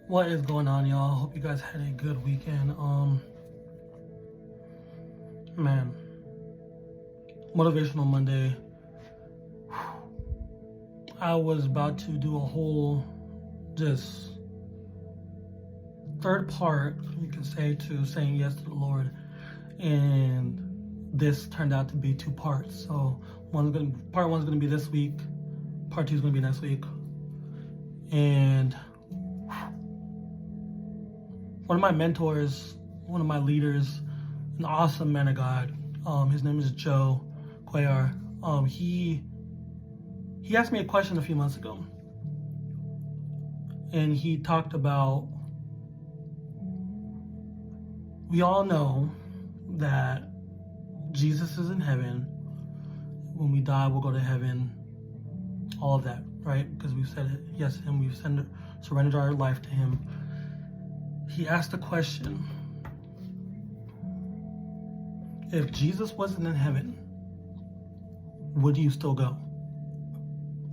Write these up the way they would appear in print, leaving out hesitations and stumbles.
What is going on, y'all? Hope you guys had a good weekend. Man, Motivational Monday. I was about to do a whole just third part, you can say, to saying yes to the Lord, and this turned out to be two parts. So part one's gonna be this week, part two's gonna be next week, and one of my mentors, one of my leaders, an awesome man of God. His name is Joe Cuellar. He asked me a question a few months ago, and he talked about, we all know that Jesus is in heaven. When we die, we'll go to heaven. All of that, right? Because we've said yes to Him. We've surrendered our life to Him. He asked the question, if Jesus wasn't in heaven, would you still go?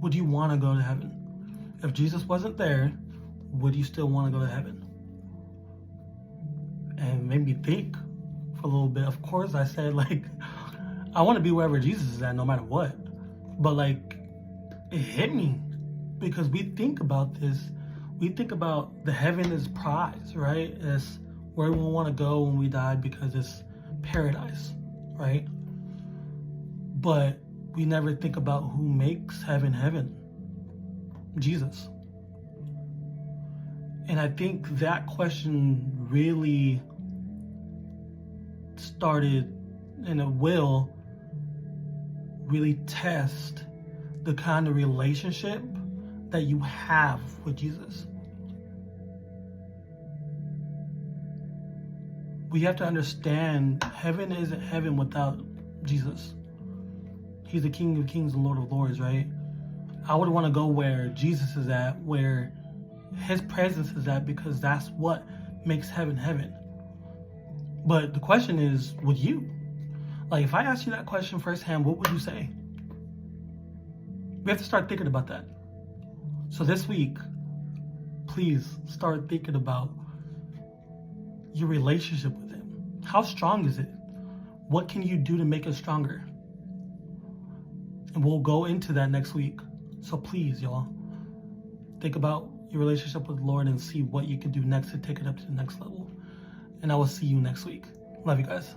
Would you want to go to heaven? If Jesus wasn't there, would you still want to go to heaven? And made me think for a little bit. Of course, I said, I want to be wherever Jesus is at, no matter what. But it hit me, because we think about this. We think about the heaven as prize, right? It's where we want to go when we die, because it's paradise, right? But we never think about who makes heaven heaven. Jesus. And I think that question really started, and it will really test the kind of relationship that you have with Jesus. We have to understand, heaven isn't heaven without Jesus. He's the King of Kings and Lord of Lords, right? I would want to go where Jesus is at, where His presence is at, because that's what makes heaven heaven. But the question is, would you? If I asked you that question firsthand, what would you say? We have to start thinking about that. So this week, please start thinking about your relationship with Him. How strong is it? What can you do to make it stronger? And we'll go into that next week. So please, y'all, think about your relationship with the Lord and see what you can do next to take it up to the next level. And I will see you next week. Love you guys.